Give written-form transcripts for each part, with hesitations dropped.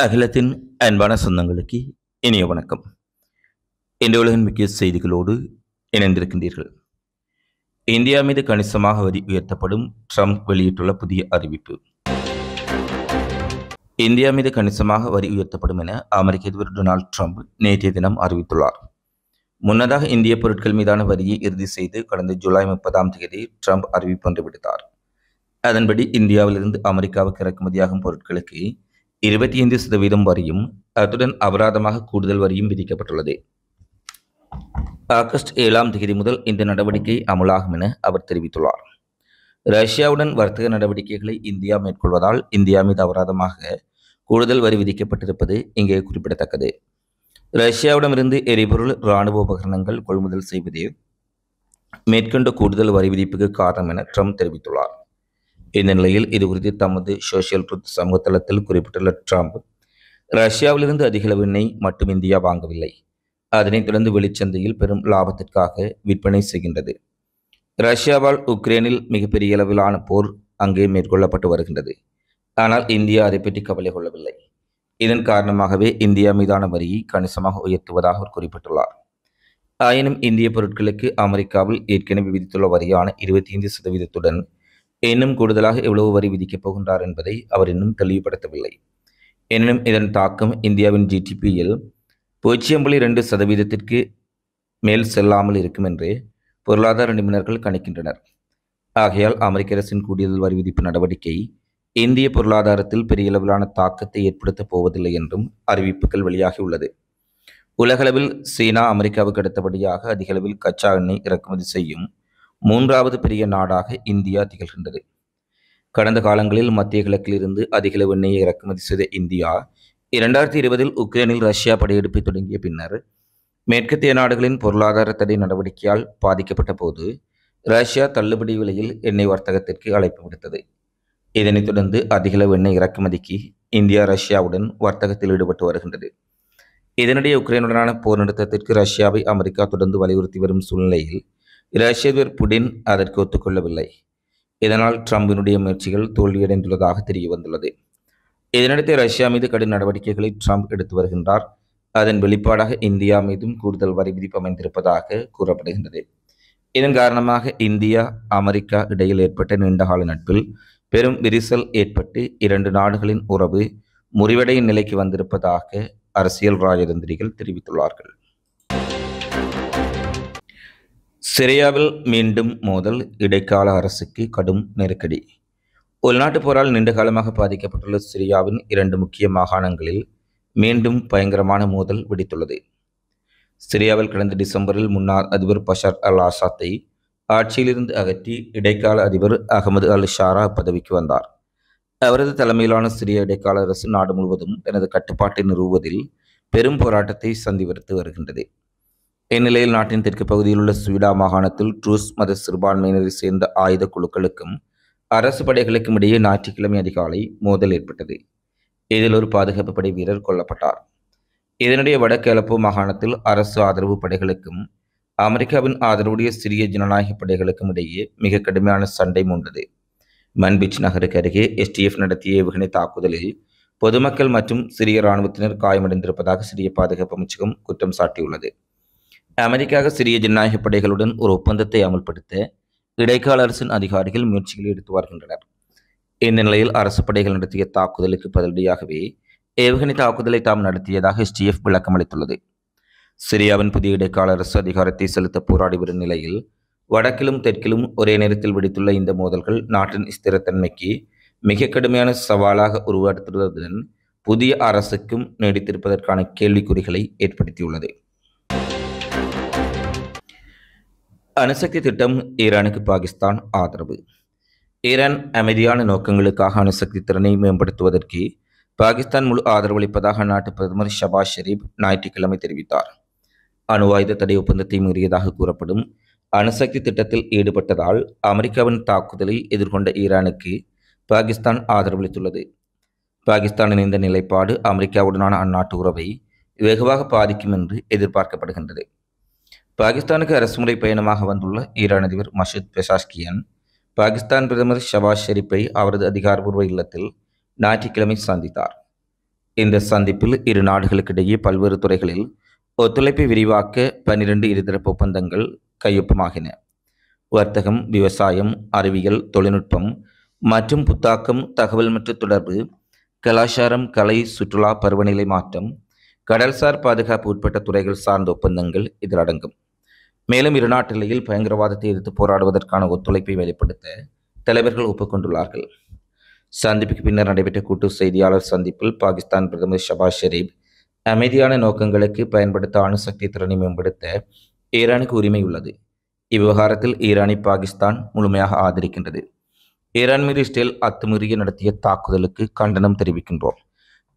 அகிலத்தின் அன்பான சொந்தங்களுக்கு இனிய வணக்கம். இன்று உலகின் முக்கிய செய்திகளோடு இணைந்திருக்கின்றீர்கள். இந்தியா மீது கணிசமாக வரி உயர்த்தப்படும். ட்ரம்ப் வெளியிட்டுள்ள புதிய அறிவிப்பு. இந்தியா மீது கணிசமாக வரி உயர்த்தப்படும் என அமெரிக்க அதிபர் டொனால்ட் ட்ரம்ப் நேற்றைய தினம் அறிவித்துள்ளார். முன்னதாக இந்திய பொருட்கள் மீதான வரியை இறுதி செய்து கடந்த ஜூலை 30 ட்ரம்ப் அறிவிப்பொன்று விடுத்தார். அதன்படி இந்தியாவிலிருந்து அமெரிக்காவுக்கு இறக்குமதியாகும் பொருட்களுக்கு 25% வரியும் அத்துடன் அபராதமாக கூடுதல் வரியும் விதிக்கப்பட்டுள்ளது. ஆகஸ்ட் 7 முதல் இந்த நடவடிக்கை அமலாகும் என அவர் தெரிவித்துள்ளார். ரஷ்யாவுடன் வர்த்தக நடவடிக்கைகளை இந்தியா மேற்கொள்வதால் இந்தியா மீது அபராதமாக கூடுதல் வரி விதிக்கப்பட்டிருப்பது இங்கே குறிப்பிடத்தக்கது. ரஷ்யாவிடமிருந்து எரிபொருள், இராணுவ உபகரணங்கள் கொள்முதல் செய்வதே மேற்கொண்ட கூடுதல் வரி விதிப்புக்கு காரணம் என ட்ரம்ப் தெரிவித்துள்ளார். இந்த நிலையில் இதுகுறித்து தமது சோசியல் ட்ரூத் சமூக தளத்தில் குறிப்பிட்டுள்ள ட்ரம்ப், ரஷ்யாவிலிருந்து அதிகளவு எண்ணெய் மட்டும் இந்தியா வாங்கவில்லை, அதனைத் தொடர்ந்து வெளிச்சந்தையில் பெரும் லாபத்திற்காக விற்பனை செய்கின்றது. ரஷ்யாவால் உக்ரைனில் மிகப்பெரிய அளவிலான போர் அங்கே மேற்கொள்ளப்பட்டு வருகின்றது. ஆனால் இந்தியா அதை பற்றி கவலை கொள்ளவில்லை. இதன் காரணமாகவே இந்தியா மீதான வரியை கணிசமாக உயர்த்துவதாக அவர் குறிப்பிட்டுள்ளார். ஆயினும் இந்திய பொருட்களுக்கு அமெரிக்காவில் ஏற்கனவே விதித்துள்ள வரியான 25%-உடன் இன்னும் கூடுதலாக எவ்வளவு வரி விதிக்கப் போகின்றார் என்பதை அவர் இன்னும் தெளிவுபடுத்தவில்லை. எனினும் இதன் தாக்கம் இந்தியாவின் ஜிடிபியில் 0.2%-க்கு மேல் செல்லாமல் இருக்கும் என்று பொருளாதார நிபுணர்கள் கணிக்கின்றனர். ஆகையால் அமெரிக்க அரசின் கூடுதல் வரி விதிப்பு நடவடிக்கை இந்திய பொருளாதாரத்தில் பெரிய அளவிலான தாக்கத்தை ஏற்படுத்தப் போவதில்லை என்றும் அறிவிப்புகள் வெளியாகியுள்ளது. உலகளவில் சீனா அமெரிக்காவுக்கு அடுத்தபடியாக அதிகளவில் கச்சா எண்ணெய் இறக்குமதி செய்யும் 3வது பெரிய நாடாக இந்தியா திகழ்கின்றது. கடந்த காலங்களில் மத்திய கிழக்கில் இருந்து அதிகளவு எண்ணெயை இறக்குமதி செய்த இந்தியா 2020 உக்ரைனில் ரஷ்யா படையெடுப்பை தொடங்கிய பின்னர் மேற்கத்திய நாடுகளின் பொருளாதார தடை நடவடிக்கையால் பாதிக்கப்பட்ட போது ரஷ்யா தள்ளுபடி விலையில் எண்ணெய் வர்த்தகத்திற்கு அழைப்பு விடுத்தது. இதனைத் தொடர்ந்து அதிகளவு எண்ணெய் இறக்குமதிக்கு இந்தியா ரஷ்யாவுடன் வர்த்தகத்தில் ஈடுபட்டு வருகின்றது. இதனிடையே உக்ரைனுடனான போர் நிறுத்தத்திற்கு ரஷ்யாவை அமெரிக்கா தொடர்ந்து வலியுறுத்தி வரும் சூழ்நிலையில் ரஷ்ய அதிபர் புடின் அதற்கு ஒத்துக்கொள்ளவில்லை. இதனால் ட்ரம்பினுடைய முயற்சிகள் தோல்வியடைந்துள்ளதாக தெரிய வந்துள்ளது. இதனிடையே ரஷ்யா மீது கடும் நடவடிக்கைகளை ட்ரம்ப் எடுத்து வருகின்றார். அதன் வெளிப்பாடாக இந்தியா மீதும் கூடுதல் வரி விதிப்பு அமைந்திருப்பதாக கூறப்படுகின்றது. இதன் காரணமாக இந்தியா அமெரிக்கா இடையில் ஏற்பட்ட நீண்டகால நட்பில் பெரும் விரிசல் ஏற்பட்டு 2 நாடுகளின் உறவு முறிவடையும் நிலைக்கு வந்திருப்பதாக அரசியல் ராஜதந்திரிகள் தெரிவித்துள்ளார்கள். சிரியாவில் மீண்டும் மோதல், இடைக்கால அரசுக்கு கடும் நெருக்கடி. உள்நாட்டு போரால் நீண்டகாலமாக பாதிக்கப்பட்டுள்ள சிரியாவின் 2 முக்கிய மாகாணங்களில் மீண்டும் பயங்கரமான மோதல் வெடித்துள்ளது. சிரியாவில் கடந்த டிசம்பரில் முன்னாள் அதிபர் பஷர் அல் ஆசாத்தை ஆட்சியிலிருந்து அகற்றி இடைக்கால அதிபர் அகமது அல் ஷாரா பதவிக்கு வந்தார். அவரது தலைமையிலான சிரிய இடைக்கால அரசு நாடு முழுவதும் தனது கட்டுப்பாட்டை நிறுவுவதில் பெரும் போராட்டத்தை சந்தித்து வருகின்றது. இந்நிலையில் நாட்டின் தெற்கு பகுதியில் உள்ள ஸ்வீடா மாகாணத்தில் ட்ரூஸ் மத சிறுபான்மையினரை சேர்ந்த ஆயுத குழுக்களுக்கும் அரசு படைகளுக்கும் இடையே ஞாயிற்றுக்கிழமை அதிகாலை மோதல் ஏற்பட்டது. இதில் ஒரு பாதுகாப்பு படை வீரர் கொல்லப்பட்டார். இதனிடையே வடக்கு அலப்போ மாகாணத்தில் அரசு ஆதரவு படைகளுக்கும் அமெரிக்காவின் ஆதரவுடைய சிரிய ஜனநாயக படைகளுக்கும் இடையே மிக கடுமையான சண்டை மூண்டது. மன்பிச் நகருக்கு அருகே எஸ்டிஎஃப் நடத்திய ஏவுகணை தாக்குதலில் பொதுமக்கள் மற்றும் சிரிய இராணுவத்தினர் காயமடைந்திருப்பதாக சிரிய பாதுகாப்பு அமைச்சகம் குற்றம் சாட்டியுள்ளது. அமெரிக்காக சிரிய ஜனநாயக படைகளுடன் ஒரு ஒப்பந்தத்தை அமல்படுத்த இடைக்கால அரசின் அதிகாரிகள் முயற்சிகளை எடுத்து வருகின்றனர். இந்த நிலையில் அரசு படைகள் நடத்திய தாக்குதலுக்கு பதிலடியாகவே ஏவுகணை தாக்குதலை தாம் நடத்தியதாக எஸ்டிஎஃப் விளக்கம் அளித்துள்ளது. சிரியாவின் புதிய இடைக்கால அரசு அதிகாரத்தை செலுத்த போராடி வரும் நிலையில் வடக்கிலும் தெற்கிலும் ஒரே நேரத்தில் வெடித்துள்ள இந்த மோதல்கள் நாட்டின் ஸ்திரத்தன்மைக்கு மிக கடுமையான சவாலாக உருவெடுத்துள்ளதுடன் புதிய அரசுக்கும் நீடித்திருப்பதற்கான கேள்விக்குறிகளை ஏற்படுத்தியுள்ளது. அணுசக்தி திட்டம், ஈரானுக்கு பாகிஸ்தான் ஆதரவு. ஈரான் அமைதியான நோக்கங்களுக்காக அணுசக்தி திறனை மேம்படுத்துவதற்கு பாகிஸ்தான் முழு ஆதரவு அளிப்பதாக அந்நாட்டு பிரதமர் ஷபாஸ் ஷெரீப் ஞாயிற்றுக்கிழமை தெரிவித்தார். அணு ஆயுத தடை ஒப்பந்தத்தை மீறியதாக கூறப்படும் அணுசக்தி திட்டத்தில் ஈடுபட்டதால் அமெரிக்காவின் தாக்குதலை எதிர்கொண்ட ஈரானுக்கு பாகிஸ்தான் ஆதரவளித்துள்ளது. பாகிஸ்தானின் இந்த நிலைப்பாடு அமெரிக்காவுடனான அந்நாட்டு உறவை வெகுவாக பாதிக்கும் என்று எதிர்பார்க்கப்படுகின்றது. பாகிஸ்தானுக்கு அரசுமுறை பயணமாக வந்துள்ள ஈரான் அதிபர் மசூத் பெசாஷ்கியான் பாகிஸ்தான் பிரதமர் ஷபாஸ் ஷெரீப்பை அவரது அதிகாரப்பூர்வ இல்லத்தில் ஞாயிற்றுக்கிழமை சந்தித்தார். இந்த சந்திப்பில் இரு நாடுகளுக்கிடையே பல்வேறு துறைகளில் ஒத்துழைப்பை விரிவாக்க 12 இருதரப்பு ஒப்பந்தங்கள் கையொப்பமாகின. வர்த்தகம், விவசாயம், அறிவியல், தொழில்நுட்பம் மற்றும் புத்தாக்கம், தகவல் மற்றும் தொடர்பு, கலாச்சாரம், கலை, சுற்றுலா, பருவநிலை மாற்றம், கடல்சார் பாதுகாப்பு உட்பட்ட துறைகள் சார்ந்த ஒப்பந்தங்கள் இதில் அடங்கும். மேலும் இரு நாட்டிலேயே பயங்கரவாதத்தை எதிர்த்து போராடுவதற்கான ஒத்துழைப்பை வெளிப்படுத்த தலைவர்கள் ஒப்புக்கொண்டுள்ளார்கள். சந்திப்புக்கு பின்னர் நடைபெற்ற கூட்டு செய்தியாளர் சந்திப்பில் பாகிஸ்தான் பிரதமர் ஷபாஸ் ஷெரீப் அமைதியான நோக்கங்களுக்கு பயன்படுத்த அணுசக்தி திறனை மேம்படுத்த ஈரானுக்கு உரிமை உள்ளது. இவ்விவகாரத்தில் ஈரானை பாகிஸ்தான் முழுமையாக ஆதரிக்கின்றது. ஈரான் மீது இஸ்ரேல் அத்துமீறி நடத்திய தாக்குதலுக்கு கண்டனம் தெரிவிக்கின்றோம்.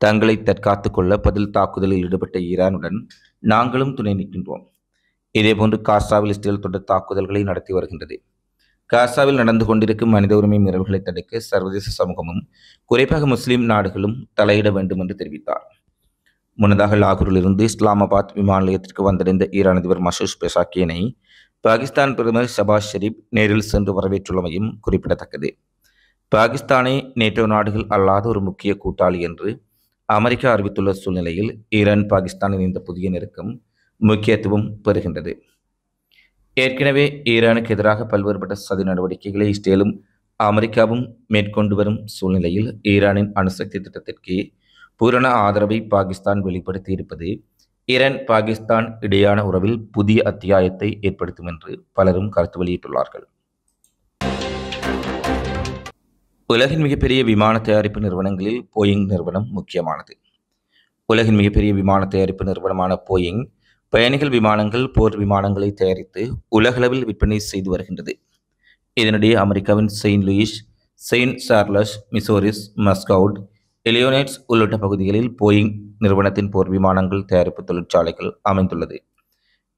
தங்களை தற்காத்துக் கொள்ள பதில் தாக்குதலில் ஈடுபட்ட ஈரானுடன் நாங்களும் துணை நிற்கின்றோம். இதேபோன்று காசாவில் இஸ்ரேல் தொடர் தாக்குதல்களை நடத்தி வருகின்றது. காசாவில் நடந்து கொண்டிருக்கும் மனித உரிமை மீறல்களை தடுக்க சர்வதேச சமூகமும் குறிப்பாக முஸ்லிம் நாடுகளும் தலையிட வேண்டும் என்று தெரிவித்தார். முன்னதாக லாகூரிலிருந்து இஸ்லாமாபாத் விமான நிலையத்திற்கு வந்தடைந்த ஈரான் அதிபர் மசூத் பெஷாக்கியனை பாகிஸ்தான் பிரதமர் ஷபாஸ் ஷெரீப் நேரில் சென்று வரவேற்றுள்ளமையும் குறிப்பிடத்தக்கது. பாகிஸ்தானை நேட்டோ நாடுகள் அல்லாத ஒரு முக்கிய கூட்டாளி என்று அமெரிக்கா அறிவித்துள்ள சூழ்நிலையில் ஈரான் பாகிஸ்தானின் இந்த புதிய நெருக்கம் முக்கியத்துவம் பெறுகின்றது. ஏற்கனவே ஈரானுக்கு எதிராக பல்வேறுபட்ட சதி நடவடிக்கைகளை இஸ்ரேலும் அமெரிக்காவும் மேற்கொண்டு வரும் சூழ்நிலையில் ஈரானின் அணுசக்தி திட்டத்திற்கு பூரண ஆதரவை பாகிஸ்தான் வெளிப்படுத்தி இருப்பது ஈரான் பாகிஸ்தான் இடையான உறவில் புதிய அத்தியாயத்தை ஏற்படுத்தும் என்று பலரும் கருத்து வெளியிட்டுள்ளார்கள். உலகின் மிகப்பெரிய விமான தயாரிப்பு நிறுவனங்களில் போயிங் நிறுவனம் முக்கியமானது. உலகின் மிகப்பெரிய விமான தயாரிப்பு நிறுவனமான போயிங் பயணிகள் விமானங்கள், போர் விமானங்களை தயாரித்து உலகளவில் விற்பனை செய்து வருகின்றது. இதனிடையே அமெரிக்காவின் செயின்ட் லூயிஸ், செயின்ட் சார்லஸ், மிசோரிஸ், மஸ்கவுட், எலியோனேட்ஸ் உள்ளிட்ட பகுதிகளில் போயிங் நிறுவனத்தின் போர் விமானங்கள் தயாரிப்பு தொழிற்சாலைகள் அமைந்துள்ளது.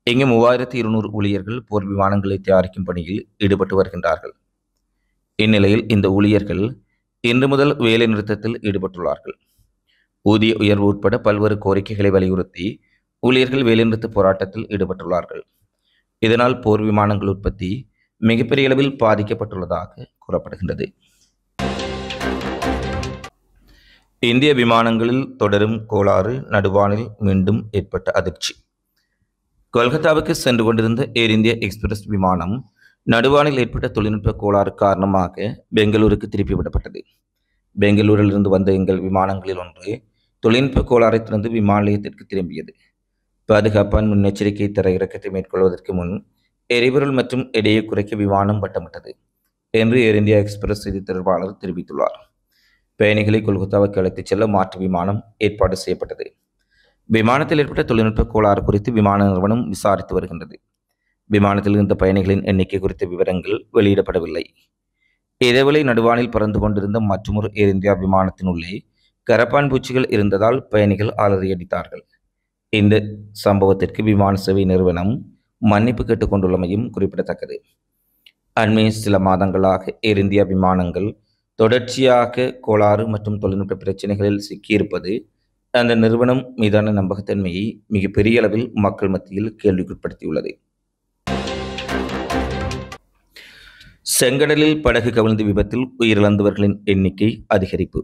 இங்கு 3200 ஊழியர்கள் போர் விமானங்களை தயாரிக்கும் பணியில் ஈடுபட்டு வருகின்றார்கள். இந்நிலையில் இந்த ஊழியர்கள் இன்று முதல் வேலை நிறுத்தத்தில் ஈடுபட்டுள்ளார்கள். ஊதிய உயர்வு உட்பட பல்வேறு கோரிக்கைகளை வலியுறுத்தி ஊழியர்கள் வேலைநிறுத்த போராட்டத்தில் ஈடுபட்டுள்ளார்கள். இதனால் போர் விமானங்கள் உற்பத்தி மிகப்பெரிய அளவில் பாதிக்கப்பட்டுள்ளதாக கூறப்படுகின்றது. இந்திய விமானங்களில் தொடரும் கோளாறு, நடுவானில் மீண்டும் ஏற்பட்ட அதிர்ச்சி. கொல்கத்தாவுக்கு சென்று கொண்டிருந்த ஏர் இந்தியா எக்ஸ்பிரஸ் விமானம் நடுவானில் ஏற்பட்ட தொழில்நுட்ப கோளாறு காரணமாக பெங்களூருக்கு திருப்பிவிடப்பட்டது. பெங்களூரிலிருந்து வந்த எங்கள் விமானங்களில் ஒன்று தொழில்நுட்ப கோளாறை திறந்து விமான நிலையத்திற்கு திரும்பியது. பாதுகாப்பான முன்னெச்சரிக்கை தரையிறக்கத்தை மேற்கொள்வதற்கு முன் எரிபொருள் மற்றும் எடையை குறைக்க விமானம் வட்டமிட்டது என்று ஏர் இந்தியா எக்ஸ்பிரஸ் செய்தி தொடர்பாளர் தெரிவித்துள்ளார். பயணிகளை கொல்கத்தாவுக்கு அழைத்துச் செல்ல மாற்று விமானம் ஏற்பாடு செய்யப்பட்டது. விமானத்தில் ஏற்பட்ட தொழில்நுட்ப கோளாறு குறித்து விமான நிறுவனம் விசாரித்து வருகின்றது. விமானத்தில் இருந்த பயணிகளின் எண்ணிக்கை குறித்த விவரங்கள் வெளியிடப்படவில்லை. இதேவேளை நடுவானில் பறந்து கொண்டிருந்த மற்றொரு ஏர் இந்தியா விமானத்தின் உள்ளே கரப்பான் பூச்சிகள் இருந்ததால் பயணிகள் அலறியடித்தார்கள். இந்த சம்பவத்திற்கு விமான சேவை நிறுவனம் மன்னிப்பு கேட்டுக்கொண்டுள்ளமையும் குறிப்பிடத்தக்கது. அண்மைய சில மாதங்களாக ஏர் இந்தியா விமானங்கள் தொடர்ச்சியாக கோளாறு மற்றும் தொழில்நுட்ப பிரச்சனைகளில் சிக்கியிருப்பது அந்த நிறுவனம் மீதான நம்பகத்தன்மையை மிகப்பெரிய அளவில் மக்கள் மத்தியில் கேள்விக்குட்படுத்தியுள்ளது. செங்கடலில் படகு கவிழ்ந்த விபத்தில் உயிரிழந்தவர்களின் எண்ணிக்கை அதிகரிப்பு.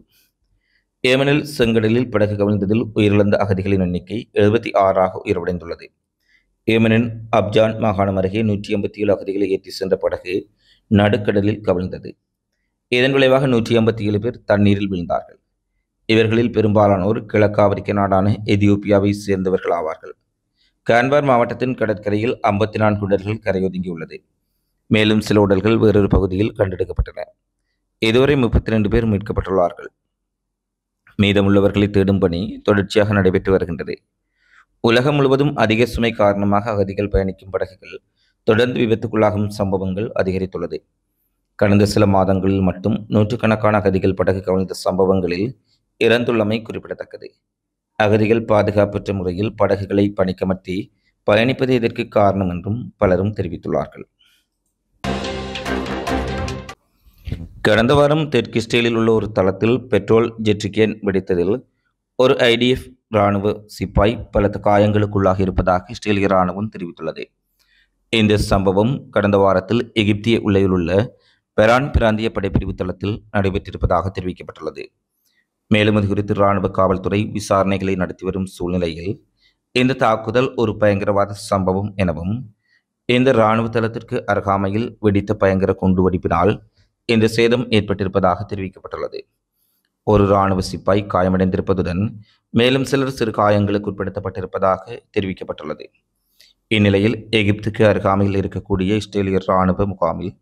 ஏமனில் செங்கடலில் படகு கவிழ்ந்ததில் உயிரிழந்த அகதிகளின் எண்ணிக்கை 76ஆக உயர்வடைந்துள்ளது. ஏமனின் அப்ஜான் மாகாணம் அருகே 187 அகதிகளை ஏற்றி சென்ற படகு நடுக்கடலில் கவிழ்ந்தது. இதன் விளைவாக 187 பேர் தண்ணீரில் வீழ்ந்தார்கள். இவர்களில் பெரும்பாலானோர் கிழக்கு ஆப்பிரிக்க நாடான எதியோப்பியாவை சேர்ந்தவர்கள் ஆவார்கள். கான்பார் மாவட்டத்தின் கடற்கரையில் 54 உடல்கள் கரையொதுங்கியுள்ளது. மேலும் சில உடல்கள் வேறொரு பகுதியில் கண்டெடுக்கப்பட்டன. இதுவரை 32 பேர் மீட்கப்பட்டுள்ளார்கள். மீதமுள்ளவர்களை தேடும் பணி தொடர்ச்சியாக நடைபெற்று வருகின்றது. உலகம் முழுவதும் அதிக சுமை காரணமாக அகதிகள் பயணிக்கும் படகுகள் தொடர்ந்து விபத்துக்குள்ளாகும் சம்பவங்கள் அதிகரித்துள்ளது. கடந்த சில மாதங்களில் மட்டும் நூற்றுக்கணக்கான அகதிகள் படகு கவிழ்ந்த சம்பவங்களில் இறந்துள்ளமை குறிப்பிடத்தக்கது. அகதிகள் பாதுகாப்பற்ற முறையில் படகுகளை பணிக்கமர்த்தி பயணிப்பது இதற்கு காரணம் என்றும் பலரும் தெரிவித்துள்ளார்கள். கடந்த வாரம் தெற்கு இஸ்ரேலில் உள்ள ஒரு தளத்தில் பெட்ரோல் ஜெட்ரிகேன் வெடித்ததில் ஒரு IDF இராணுவ சிப்பாய் பலத்த காயங்களுக்குள்ளாகி இருப்பதாக இஸ்ரேலிய இராணுவம் தெரிவித்துள்ளது. இந்த சம்பவம் கடந்த வாரத்தில் எகிப்திய எல்லையில் உள்ள பெரான் பிராந்திய படைப்பிரிவு தளத்தில் நடைபெற்றிருப்பதாக தெரிவிக்கப்பட்டுள்ளது. மேலும் இது குறித்து இராணுவ காவல்துறை விசாரணைகளை நடத்தி வரும் சூழ்நிலையில் இந்த தாக்குதல் ஒரு பயங்கரவாத சம்பவம் எனவும் இந்த இராணுவ தளத்திற்கு அருகாமையில் வெடித்த பயங்கர குண்டுவெடிப்பினால் இந்த சேதம் ஏற்பட்டிருப்பதாக தெரிவிக்கப்பட்டுள்ளது. ஒரு இராணுவ சிப்பாய் காயமடைந்திருப்பதுடன் மேலும் சிலர் சிறு காயங்களுக்கு உட்படுத்தப்பட்டிருப்பதாக தெரிவிக்கப்பட்டுள்ளது. இந்நிலையில் எகிப்துக்கு அருகாமையில் இருக்கக்கூடிய இஸ்ரேலிய இராணுவ முகாமில்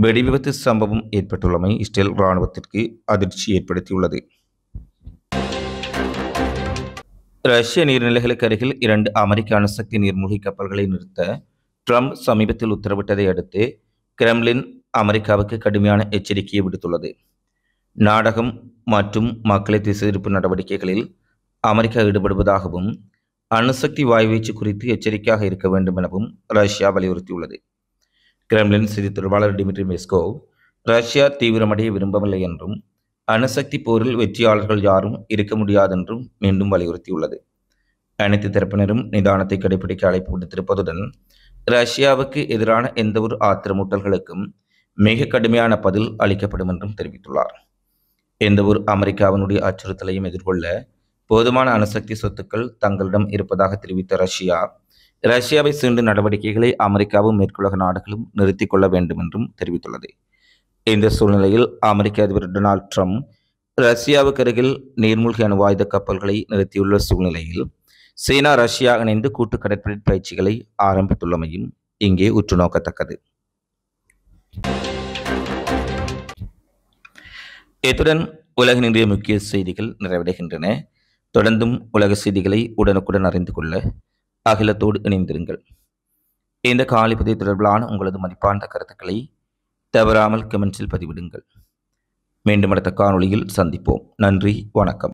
வெடிவிபத்து சம்பவம் ஏற்பட்டுள்ளமை இஸ்ரேல் இராணுவத்திற்கு அதிர்ச்சி ஏற்படுத்தியுள்ளது. ரஷ்ய நீர்நிலைகளுக்கு அருகில் 2 அமெரிக்க அணுசக்தி நீர்மூழ்கி கப்பல்களை நிறுத்த ட்ரம்ப் சமீபத்தில் உத்தரவிட்டதை அடுத்து கிரெம்ளின் அமெரிக்காவுக்கு கடுமையான எச்சரிக்கையை விடுத்துள்ளது. நாடகம் மற்றும் மக்களை திசை திருப்பும் நடவடிக்கைகளில் அமெரிக்கா ஈடுபடுவதாகவும் அணுசக்தி வாய்வீச்சு குறித்து எச்சரிக்கையாக இருக்க வேண்டும் எனவும் ரஷ்யா வலியுறுத்தியுள்ளது. கிரெம்ளின் செய்தி தொடர்பாளர் டிமிட்ரி பெஸ்கோவ் ரஷ்யா தீவிரமடைய விரும்பவில்லை என்றும் அணுசக்தி போரில் வெற்றியாளர்கள் யாரும் இருக்க முடியாதென்றும் மீண்டும் வலியுறுத்தியுள்ளது. அனைத்து தரப்பினரும் நிதானத்தை கடைபிடிக்க அழைப்பு விடுத்திருப்பதுடன் ரஷ்யாவுக்கு எதிரான எந்தவொரு ஆத்திரமூட்டல்களுக்கும் மிக கடுமையான பதில் அளிக்கப்படும் என்றும் தெரிவித்துள்ளார். எந்தவொரு அமெரிக்காவினுடைய அச்சுறுத்தலையும் எதிர்கொள்ள போதுமான அணுசக்தி சொத்துக்கள் தங்களிடம் இருப்பதாக தெரிவித்த ரஷ்யாவை சீண்டும் நடவடிக்கைகளை அமெரிக்காவும் மேற்குலக நாடுகளும் நிறுத்திக் கொள்ள வேண்டும் என்றும் தெரிவித்துள்ளது. இந்த சூழ்நிலையில் அமெரிக்க அதிபர் டொனால்ட் ட்ரம்ப் ரஷ்யாவுக்கு அருகில் நீர்மூழ்கி அணுவாயுத கப்பல்களை நிறுத்தியுள்ள சூழ்நிலையில் சீனா ரஷ்யா இணைந்து கூட்டு கடற்படை பயிற்சிகளை ஆரம்பித்துள்ளமையும் இங்கே உற்று நோக்கத்தக்கது. இத்துடன் உலகின் இன்றைய முக்கிய செய்திகள் நிறைவடைகின்றன. தொடர்ந்தும் உலக செய்திகளை உடனுக்குடன் அறிந்து கொள்ள அகிலத்தோடு இணைந்திருங்கள். இந்த காலிப்பதிவு தொடர்பிலான உங்களது மதிப்பான கருத்துக்களை தவறாமல் கமெண்ட்ஸில் பதிவிடுங்கள். மீண்டும் அடுத்த காணொளியில் சந்திப்போம். நன்றி, வணக்கம்.